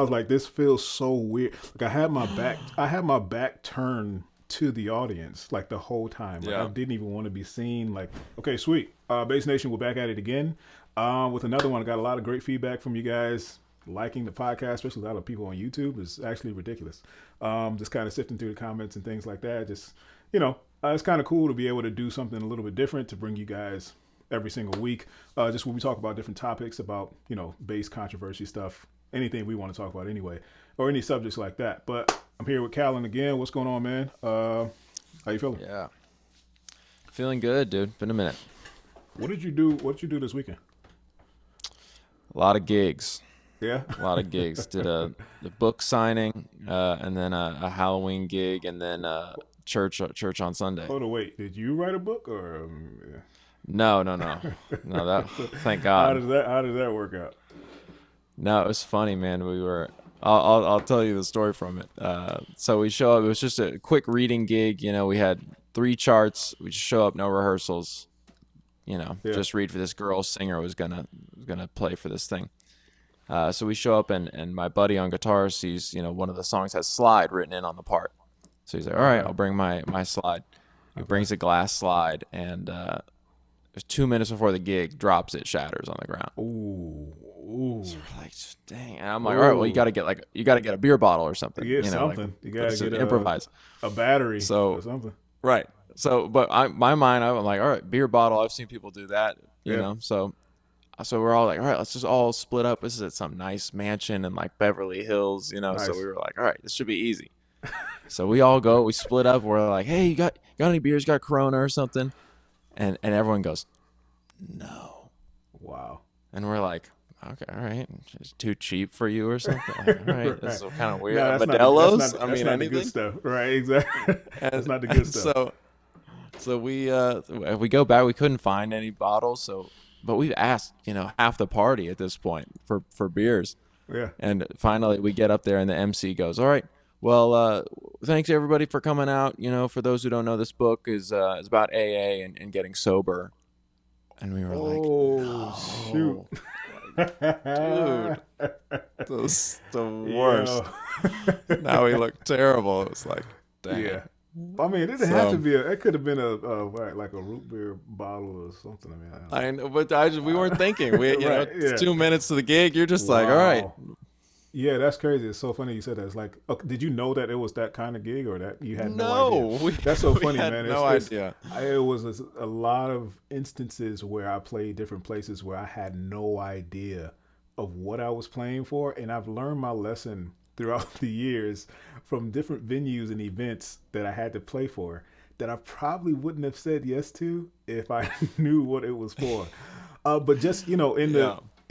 I was like, this feels so weird. Like I had my back turned to the audience like the whole time. Like I Yeah. didn't even want to be seen. Like, okay, sweet. Base Nation, we're back at it again with another one. I got a lot of great feedback from you guys liking the podcast, especially a lot of people on YouTube. It's actually ridiculous. Just kind of sifting through the comments and things like that. Just it's kind of cool to be able to do something a little bit different to bring you guys every single week. Just when we talk about different topics about base controversy stuff, anything we want to talk about anyway, or any subjects like that. But I'm here with Callan again. What's going on, man? How you feeling? Yeah. Feeling good, dude. Been a minute. What did you do? What did you do this weekend? A lot of gigs. Yeah. A lot of gigs. Did the book signing, and then a Halloween gig, and then church on Sunday. Oh no, wait. Did you write a book or? No. No, that thank God. How did that work out? No, it was funny, man. I'll tell you the story from it. So we show up. It was just a quick reading gig. We had 3 charts. We just show up, no rehearsals. Yeah. Just read for this girl singer was gonna play for this thing. So we show up, and my buddy on guitar sees one of the songs has slide written in on the part. So he's like, all right, I'll bring my slide. He brings a glass slide, and there's 2 minutes before the gig, drops it, shatters on the ground. Ooh. So we're like, dang. And I'm like, all right, well, you got to get a beer bottle or something. Yeah, something. You got to get improvise a battery or something. Right. So, but my mind, I'm like, all right, beer bottle. I've seen people do that, you know. So we're all like, all right, let's just all split up. This is at some nice mansion in like Beverly Hills, Nice. So we were like, all right, this should be easy. So we all go, we split up. We're like, hey, you got any beers? Got Corona or something? And everyone goes, no. Wow. And we're like, okay, all right, it's too cheap for you or something. Like, all right, this is kind of weird. No, Modelo's, that's not anything. The good stuff, right? Exactly. That's not the good stuff. So we go back. We couldn't find any bottles. But we've asked, half the party at this point for beers. Yeah. And finally, we get up there, and the MC goes, all right. Well, thanks everybody for coming out. For those who don't know, this book is about AA and getting sober. And we were like, no. Shoot. Dude, that's the worst. Now we look terrible. It was like, dang. Yeah. I mean, it didn't have to be it could have been a root beer bottle or something. I know, but we weren't thinking. Right, it's 2 minutes to the gig. You're just like, all right. Yeah, that's crazy. It's so funny you said that. It's like, did you know that it was that kind of gig, or that you had no idea? That's so funny, man. No idea. It was a lot of instances where I played different places where I had no idea of what I was playing for, and I've learned my lesson throughout the years from different venues and events that I had to play for that I probably wouldn't have said yes to if I knew what it was for. But just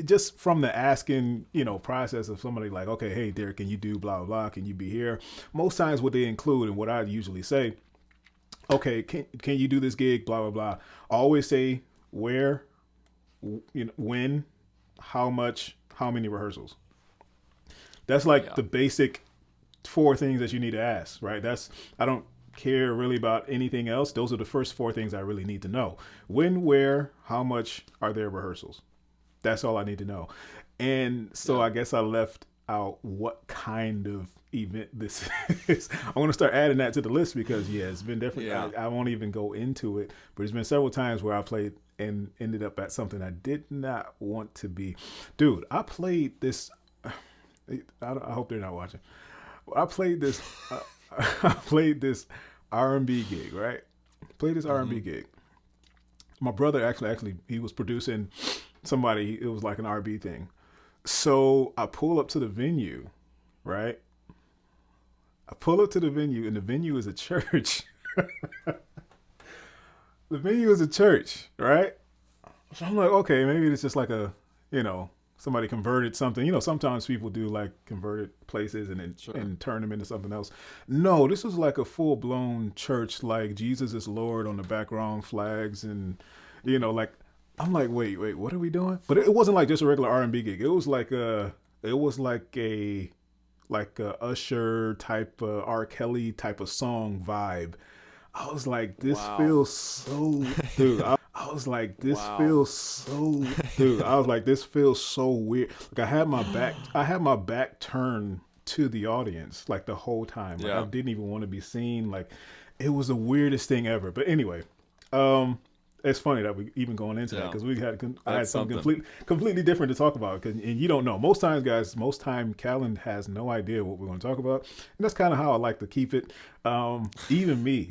just from the asking, process of somebody like, okay, hey, Derek, can you do blah, blah, blah? Can you be here? Most times what they include and what I usually say, okay, can you do this gig? Blah, blah, blah. I always say where, when, how much, how many rehearsals. That's like the basic 4 things that you need to ask, right? I don't care really about anything else. Those are the first 4 things I really need to know. When, where, how much are there rehearsals? That's all I need to know. And so I guess I left out what kind of event this is. I want to start adding that to the list because, it's been different. Yeah. I won't even go into it, but there's been several times where I played and ended up at something I did not want to be. Dude, I played this. I hope they're not watching. I played this. I played this R&B gig, right? Played this R&B gig. My brother actually he was producing somebody. It was like an R&B thing. So I pull up to the venue, right? I pull up to the venue, and the venue is a church. The venue is a church, right? So I'm like, okay, maybe it's just like a, somebody converted something. Sometimes people do like converted places and then and turn them into something else. No, this was like a full blown church, like Jesus is Lord on the background flags, and like I'm like, wait, what are we doing? But it wasn't like just a regular R&B gig. It was like a Usher type, R. Kelly type of song vibe. I was like, this feels so, dude. I I was like, this Wow. feels so, dude. I was like, this feels so weird. Like I had my back turned to the audience like the whole time. Like I Yeah. didn't even want to be seen. Like it was the weirdest thing ever. But anyway, um, it's funny that we even going into that Yeah. because I had That's something something. completely different to talk about. And you don't know. Most times, guys, most time, Callan has no idea what we're going to talk about, and that's kind of how I like to keep it. Even me,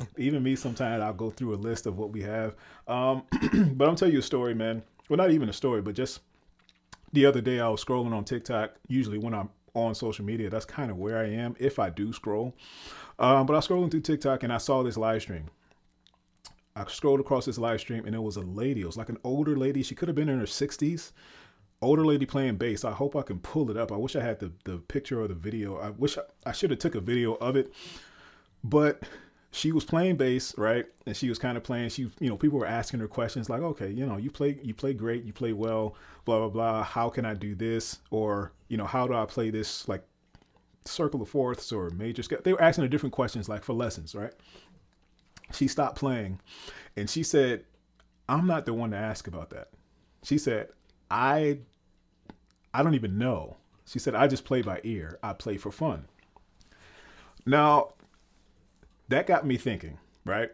sometimes I'll go through a list of what we have. But I'm tell you a story, man. Well, not even a story, but just the other day I was scrolling on TikTok. Usually when I'm on social media, that's kind of where I am if I do scroll. But I was scrolling through TikTok and I saw this live stream. I scrolled across this live stream and it was a lady. It was like an older lady. She could have been in her 60s. Older lady playing bass. I hope I can pull it up. I wish I had the picture or the video. I wish I should have took a video of it. But she was playing bass, right? And she was kind of playing. People were asking her questions like, okay, you play great, you play well, blah blah blah. How can I do this? Or how do I play this like circle of fourths or major scale? They were asking her different questions like for lessons, right? She stopped playing, and she said, "I'm not the one to ask about that." She said, "I I don't even know." She said, "I just play by ear. I play for fun." Now that got me thinking, right?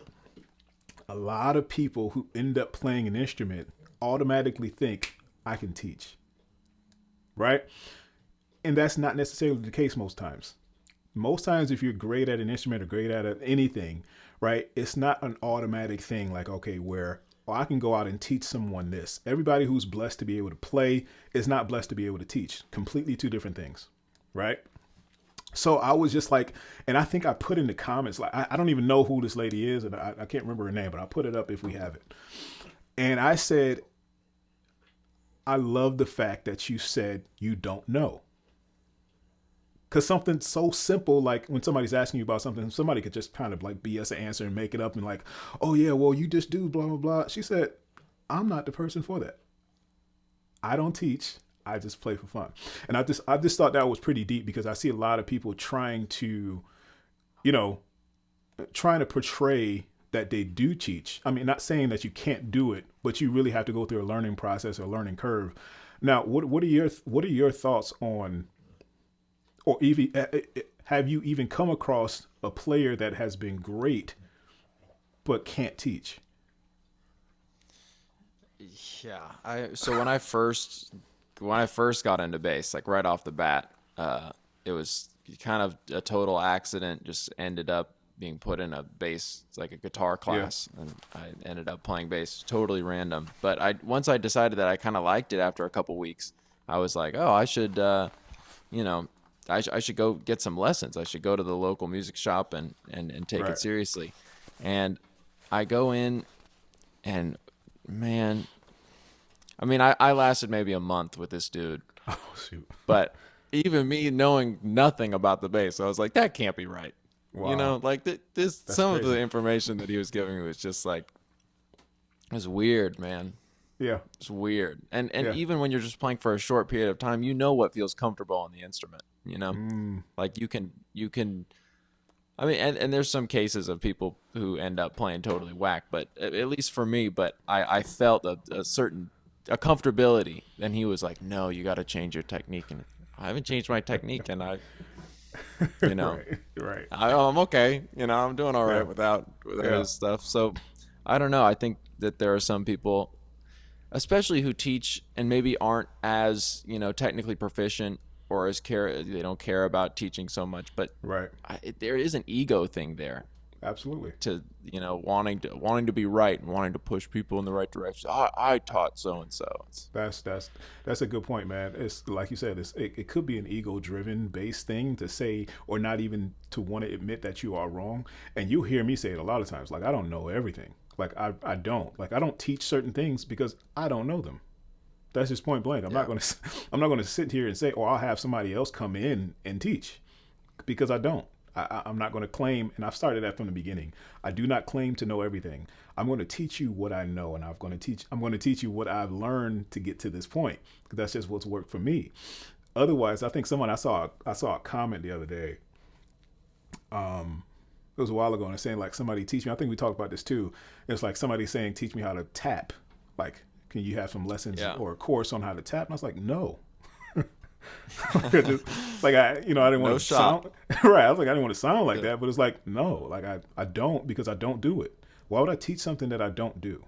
A lot of people who end up playing an instrument automatically think I can teach, right? And that's not necessarily the case most times. Most times, if you're great at an instrument or great at anything, right, it's not an automatic thing like, okay, where I can go out and teach someone this. Everybody who's blessed to be able to play is not blessed to be able to teach. Completely two different things, right? So I was just like, and I think I put in the comments, like, I don't even know who this lady is, and I can't remember her name, but I'll put it up if we have it. And I said, I love the fact that you said you don't know. Because something so simple, like when somebody's asking you about something, somebody could just kind of like BS an answer and make it up and like, oh yeah, well, you just do blah, blah, blah. She said, I'm not the person for that. I don't teach. I just play for fun. And I just thought that was pretty deep because I see a lot of people you know, trying to portray that they do teach. I mean, not saying that you can't do it, but you really have to go through a learning process or learning curve. Now, what are your thoughts on, or even have you even come across a player that has been great but can't teach? Yeah. So when I first got into bass, like right off the bat, it was kind of a total accident. Just ended up being put in a bass, it's like a guitar Yeah. class, and I ended up playing bass. Totally random. But I once I decided that I kind of liked it after a couple weeks, I was like, oh, I should, you know, I should go get some lessons. I should go to the local music shop and take it Right. seriously. And I go in, and man, I mean, I lasted maybe a month with this dude, Oh shoot. but even me knowing nothing about the bass, I was like, that can't be right. Wow. Like this, That's some of crazy. the information that he was giving me was just like, it was weird, man. Yeah. It's weird. And Yeah. even when you're just playing for a short period of time, you know what feels comfortable on the instrument, Mm, Like you can I mean, and there's some cases of people who end up playing totally whack, but at least for me, but I felt a certain a comfortability. And he was like, "No, you got to change your technique." And I haven't changed my technique, and you know, right. Right. I'm okay. I'm doing all Yeah. right without Yeah. his stuff. So I don't know. I think that there are some people, especially who teach and maybe aren't as technically proficient or they don't care about teaching so much, but Right. there is an ego thing there Absolutely. to wanting to be right and wanting to push people in the right direction. I taught so and so. That's a good point, man. It's like you said, it could be an ego driven based thing to say, or not even to want to admit that you are wrong. And you hear me say it a lot of times, like I don't know everything. Like I don't. Like I don't teach certain things because I don't know them. That's just point blank. Yeah. I'm not gonna sit here and say, oh, I'll have somebody else come in and teach, because I don't. I'm not going to claim, and I've started that from the beginning. I do not claim to know everything. I'm going to teach you what I know, and I'm going to teach you what I've learned to get to this point. Because that's just what's worked for me. Otherwise, I think I saw a comment the other day. It was a while ago, and it's saying like somebody teach me. I think we talked about this too. It's like somebody saying, "Teach me how to tap," Like, can you have some lessons Yeah. or a course on how to tap? And I was like, no. Like I didn't No want to shot. sound right. I was like, I didn't want to sound like Yeah. that, but it's like, no, like I don't, because I don't do it. Why would I teach something that I don't do?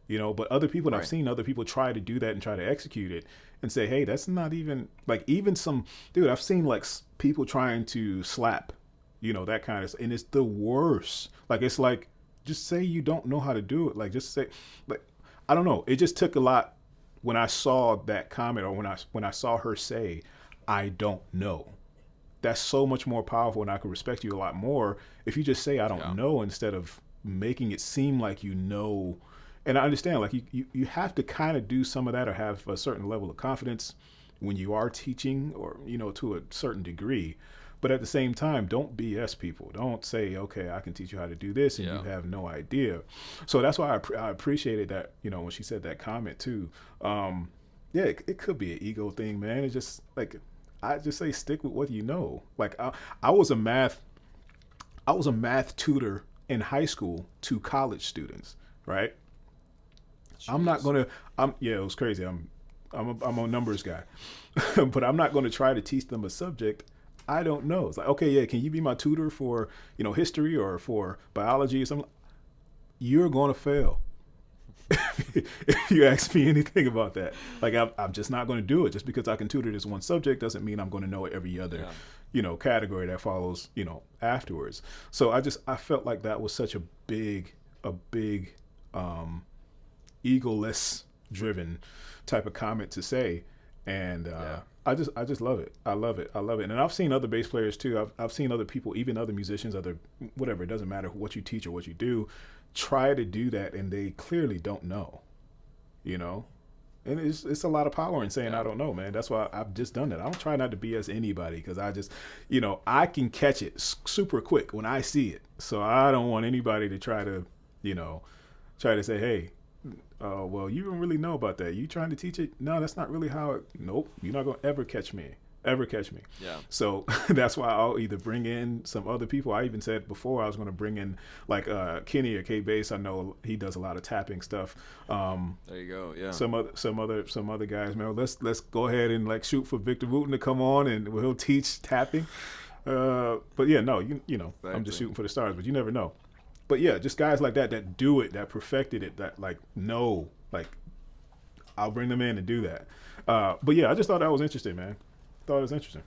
But other people, and I've Right. seen other people try to do that and try to execute it and say, hey, that's not even like, even some dude, I've seen like people trying to slap, that kind of, and it's the worst. Like, it's like, just say you don't know how to do it. Like, just say, like, I don't know. It just took a lot when I saw that comment, or when I saw her say, I don't know. That's so much more powerful, and I could respect you a lot more if you just say I don't Yeah. know, instead of making it seem like you know. And I understand, like, you have to kind of do some of that, or have a certain level of confidence when you are teaching, or to a certain degree. But at the same time, don't BS people. Don't say, okay, I can teach you how to do this, and Yeah. you have no idea. So that's why I appreciated that, when she said that comment too. Yeah, it could be an ego thing, man. It's just like, I just say, stick with what you know. Like, I was a math tutor in high school to college students, right? I'm not Jeez. gonna. Yeah, it was crazy. I'm a numbers guy, but I'm not gonna try to teach them a subject I don't know. It's like, okay, yeah, can you be my tutor for history or for biology or something? You're gonna fail if you ask me anything about that. Like, I'm just not going to do it. Just because I can tutor this one subject doesn't mean I'm going to know every other, Yeah. category that follows, afterwards. So I felt like that was such a big, um, egoless driven type of comment to say. And Yeah. I just love it. I love it. And I've seen other bass players too. I've seen other people, even other musicians, other whatever. It doesn't matter what you teach or what you do, try to do that, and they clearly don't know. And it's a lot of power in saying Yeah. I don't know, man. That's why I've just done that. I don't try not to BS anybody, because I just, I can catch it super quick when I see it. So I don't want anybody to try to, say, hey, well, you don't really know about that. You trying to teach it? No, that's not really how it. Nope, you're not gonna ever catch me. Yeah. So that's why I'll either bring in some other people. I even said before I was going to bring in like Kenny or K Bass. I know he does a lot of tapping stuff. There you go. Yeah. Some other guys, man. Let's go ahead and like shoot for Victor Wooten to come on, and he'll teach tapping. But yeah, no, I'm Exactly. just shooting for the stars, but you never know. But yeah, just guys like that do it, that perfected it, that like know, like I'll bring them in and do that. But yeah, I just thought that was interesting, man. Thought it was interesting.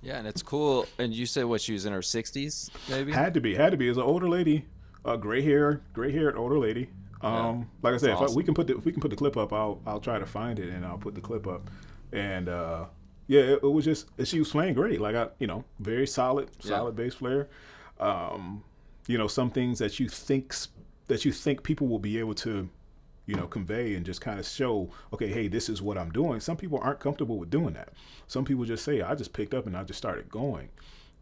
Yeah, and it's cool. And you said what, she was in her 60s, maybe? Had to be. As an older lady, gray haired older lady. Yeah. Like I said, That's awesome. if we can put the clip up, I'll try to find it, and I'll put the clip up. And yeah, it was just, she was playing great. Like, very solid Yeah. bass player. Some things that you think people will be able to convey and just kind of show, okay, hey, this is what I'm doing. Some people aren't comfortable with doing that. Some people just say, I just picked up and I just started going.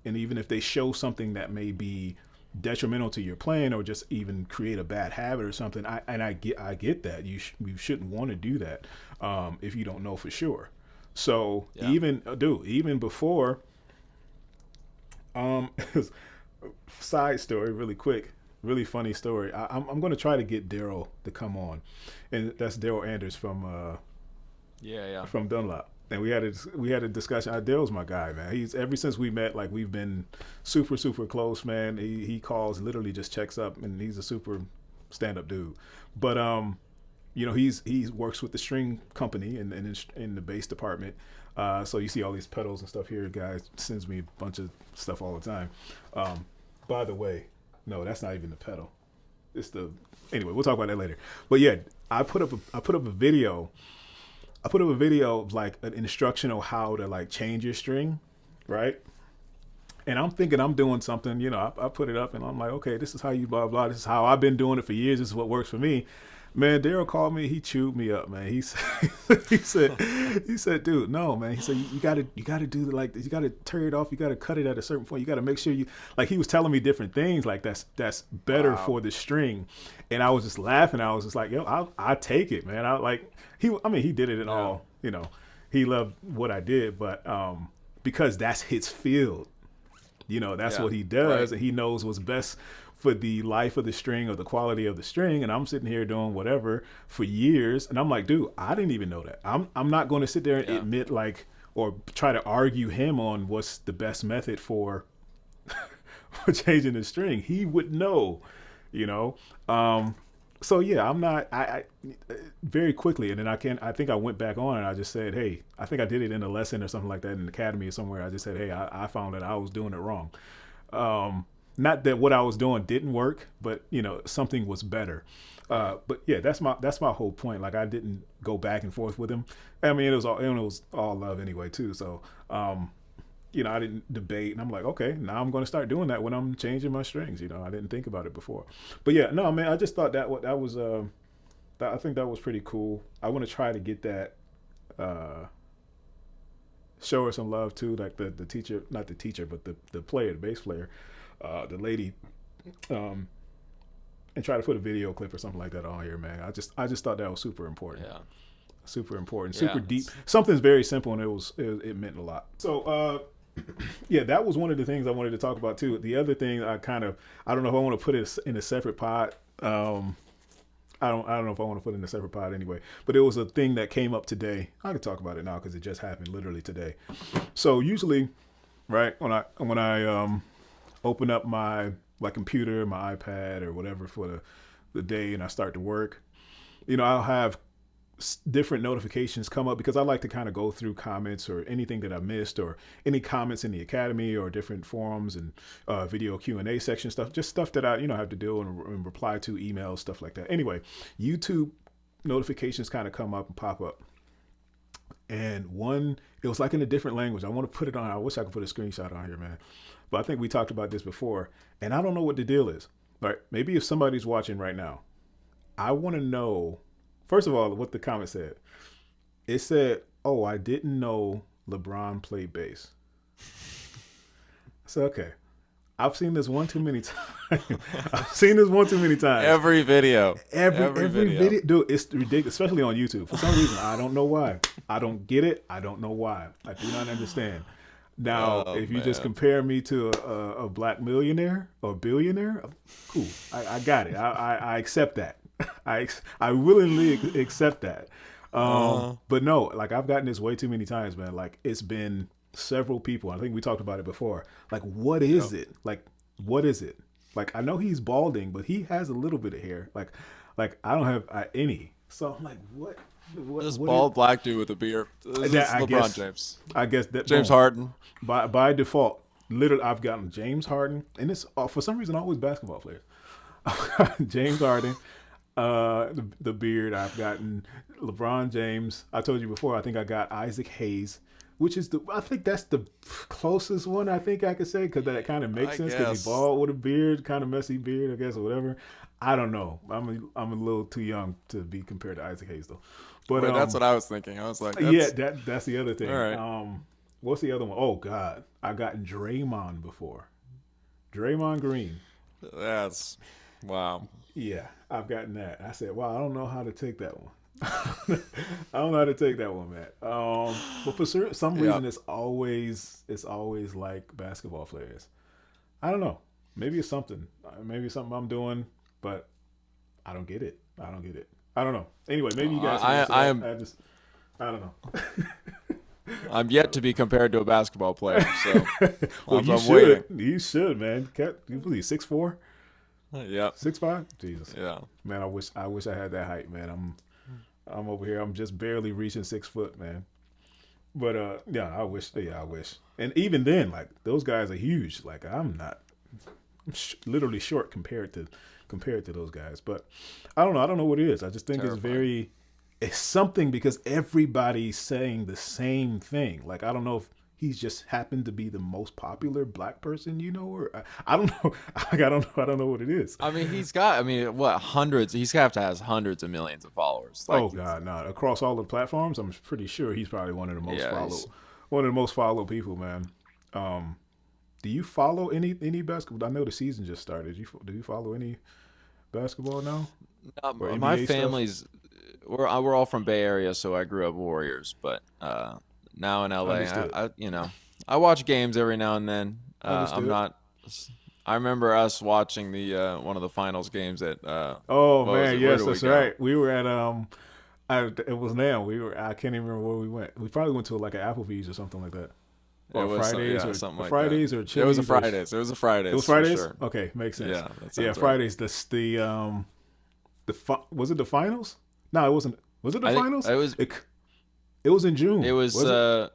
And even if they show something that may be detrimental to your playing, or just even create a bad habit or something, I get that. You shouldn't want to do that if you don't know for sure. So Yeah. even before, side story really quick, really funny story. I'm going to try to get Daryl to come on, and that's Daryl Anders from Yeah. from Dunlop. And we had a discussion. Daryl's my guy, man. He's, ever since we met, like, we've been super close, man. He calls, literally just checks up, and he's a super stand up dude. But he works with the string company in the bass department. So you see all these pedals and stuff here. Guy sends me a bunch of stuff all the time. By the way, no, that's not even the pedal. It's the, anyway, we'll talk about that later. But yeah, I put up a video. I put up a video of like an instructional how to like change your string, right? And I'm thinking I'm doing something, I put it up and I'm like, okay, this is how you blah, blah. This is how I've been doing it for years. This is what works for me. Man, Daryl called me. He chewed me up, man. He said, dude, no, man. He said, you gotta do you gotta turn it off. You gotta cut it at a certain point. You gotta make sure like, he was telling me different things like that's better Wow. for the string. And I was just laughing. I was just like, yo, I take it, man. He did it in all, he loved what I did, but because that's his field. That's Yeah. what he does, Right. and he knows what's best for the life of the string or the quality of the string, and I'm sitting here doing whatever for years, and I'm like, dude, I didn't even know that. I'm not going to sit there and admit like or try to argue him on what's the best method for for changing the string. He would know, you know. So yeah, I'm not. I very quickly, and then I think I went back on and I just said, hey, I think I did it in a lesson or something like that in the academy or somewhere. I just said, hey, I found that I was doing it wrong. Not that what I was doing didn't work, but you know, something was better. But yeah, that's my whole point. Like I didn't go back and forth with him. I mean, it was all love anyway too. So you know, I didn't debate, and I'm like, okay, now I'm going to start doing that when I'm changing my strings. You know, I didn't think about it before, but yeah, no, man, I just thought that was I think that was pretty cool. I want to try to get that, show her some love too, like the teacher, not the teacher, but the player, the bass player, the lady, and try to put a video clip or something like that on here, man. I just thought that was super important. Yeah. Super important, super deep. Something's very simple, and it meant a lot. So, yeah, that was one of the things I wanted to talk about too. The other thing I don't know if I want to put it in a separate pod. I don't know if I want to put it in a separate pod anyway. But it was a thing that came up today. I could talk about it now because it just happened literally today. So usually, right when I open up my computer, my iPad or whatever for the day, and I start to work, you know, I'll have different notifications come up because I like to kind of go through comments or anything that I missed or any comments in the academy or different forums and video Q&A section stuff, just stuff that I, you know, have to do and reply to emails, stuff like that. Anyway, YouTube notifications kind of come up and pop up. And it was like in a different language. I want to put it on. I wish I could put a screenshot on here, man. But I think we talked about this before and I don't know what the deal is. Right? Maybe if somebody's watching right now, I want to know, first of all, what the comment said. It said, oh, I didn't know LeBron played bass. So, okay. I've seen this one too many times. Every video. Every video. Dude, it's ridiculous, especially on YouTube. For some reason, I don't know why. I don't get it. I don't know why. I do not understand. Now, if you just compare me to a black millionaire or billionaire, cool. I got it. I accept that. I willingly accept that. But no, like I've gotten this way too many times, man. Like it's been several people. I think we talked about it before. Like, what is it? Like, what is it? Like, I know he's balding, but he has a little bit of hair. Like I don't have any. So I'm like, what? This bald black dude with a beard. This is LeBron James. I guess that James Harden. By default, literally, I've gotten James Harden, and it's for some reason always basketball players. James Harden. The beard. I've gotten LeBron James. I told you before, I think I got 𝗷𝗂𝘂𝗰, which is I think that's the closest one I think I could say, because that kind of makes sense, because he's bald with a beard, kind of messy beard, I guess, or whatever. I don't know. I'm a little too young to be compared to 𝗷𝗂𝘂𝗰 though. But that's what I was thinking. I was like, that's the other thing. All right. What's the other one? Oh God, I've gotten Draymond before. Draymond Green. That's wow. Yeah, I've gotten that. I said, wow, I don't know how to take that one. I don't know how to take that one, Matt. But for some reason, it's always like basketball players. I don't know. Maybe it's something. Maybe it's something I'm doing, but I don't get it. I don't know. Anyway, maybe you guys. I don't know. I'm yet to be compared to a basketball player. So well, you should. Waiting. You should, man. You believe 6'4"? Yeah. 6'5"? Jesus. Yeah. Man, I wish I had that height, man. I'm over here. I'm just barely reaching 6 foot, man. But yeah, I wish. And even then, like those guys are huge. Like I'm not. I'm literally short compared to those guys. But I don't know. I don't know what it is. I just think it's something, because everybody's saying the same thing. Like I don't know if he's just happened to be the most popular black person, you know, or I don't know. I don't know what it is. I mean, he's got, hundreds. He's got to have hundreds of millions of followers. Like, oh God, no! Across all the platforms, I'm pretty sure he's probably one of the most followed people, man. Do you follow any basketball? I know the season just started. Do you follow any basketball now? My family's we're all from Bay Area, so I grew up Warriors, but now in LA, I watch games every now and then. I'm not I remember us watching the one of the finals games at Oh what was man, it? Where yes, did we that's go? right. We were at it was now. We were. I can't even remember where we went. We probably went to like an Applebee's or something like that, It or was Fridays yeah, or something like that. Fridays or It was a Chili's or Fridays. It was a it was Fridays for Fridays. sure. Okay, makes sense. Yeah, that Yeah, sounds right. Fridays. Was it the finals? No, it wasn't. Was it the I think finals? It was in it June. was Was it?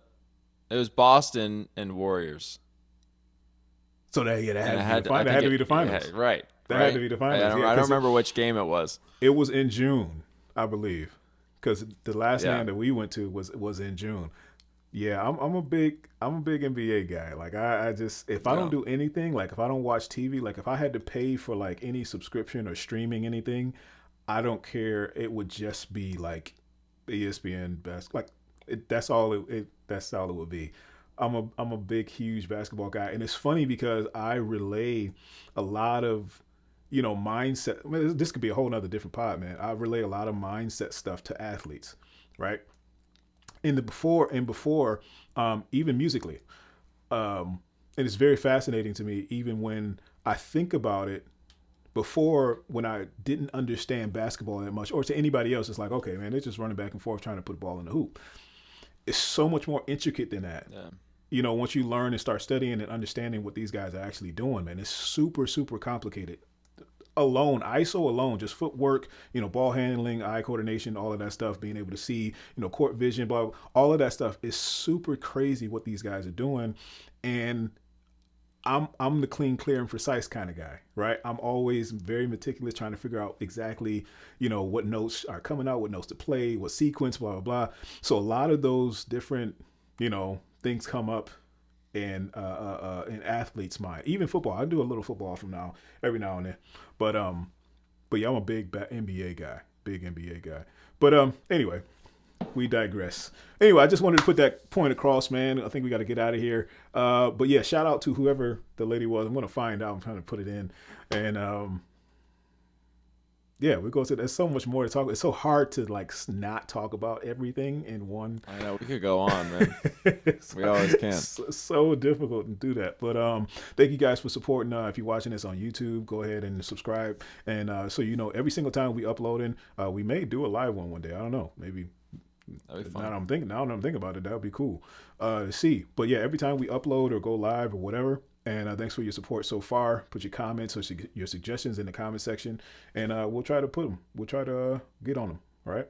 it was Boston and Warriors, So that yeah, that and had it to be the had to, I That had think to be it the yeah, finals. right That had to right. be the I finals. don't Yeah, I don't because remember which game it was. it was in June, I believe. Because the last Yeah, game that we went to was in June. Yeah, I'm a big NBA guy. Like I just if I don't yeah, do anything, like if I don't watch TV, like if I had to pay for like any subscription or streaming anything, I don't care. It would just be like ESPN best. Like that's all it would be. I'm a big huge basketball guy, and it's funny because I relay a lot of mindset. I mean, this could be a whole nother different pod, man. I relay a lot of mindset stuff to athletes, right? Before, even musically, and it's very fascinating to me. Even when I think about it, before when I didn't understand basketball that much, or to anybody else, it's like, okay, man, they're just running back and forth trying to put the ball in the hoop. It's so much more intricate than that. yeah. Once you learn and start studying and understanding what these guys are actually doing, man, it's super, super complicated. Alone, ISO alone, just footwork, ball handling, eye coordination, all of that stuff, being able to see, court vision, blah, blah, all of that stuff is super crazy what these guys are doing. And I'm the clean, clear, and precise kind of guy, right? I'm always very meticulous, trying to figure out exactly, what notes are coming out, what notes to play, what sequence, blah blah blah. So a lot of those different, things come up in athletes' mind. Even football, I do a little football from every now and then, but yeah, I'm a big NBA guy, big NBA guy. But anyway, we digress. Anyway, I just wanted to put that point across, man. I think we got to get out of here. But yeah, shout out to whoever the lady was. I'm gonna find out. I'm trying to put it in, and yeah, we go to. There's so much more to talk. It's so hard to like not talk about everything in one. I know we could go on, man. it's, We always can. it's so difficult to do that. But thank you guys for supporting. If you're watching this on YouTube, go ahead and subscribe. And so every single time we upload we may do a live one day. I don't know, maybe. That'd be Now fun. that I'm thinking about it, that would be cool to see. But yeah, every time we upload or go live or whatever, and thanks for your support so far. Put your comments or your suggestions in the comment section, and we'll try to put them. We'll try to get on them. All right.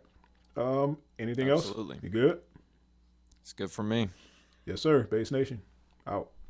Anything else? Absolutely. You good? It's good for me. Yes, sir. Base Nation out.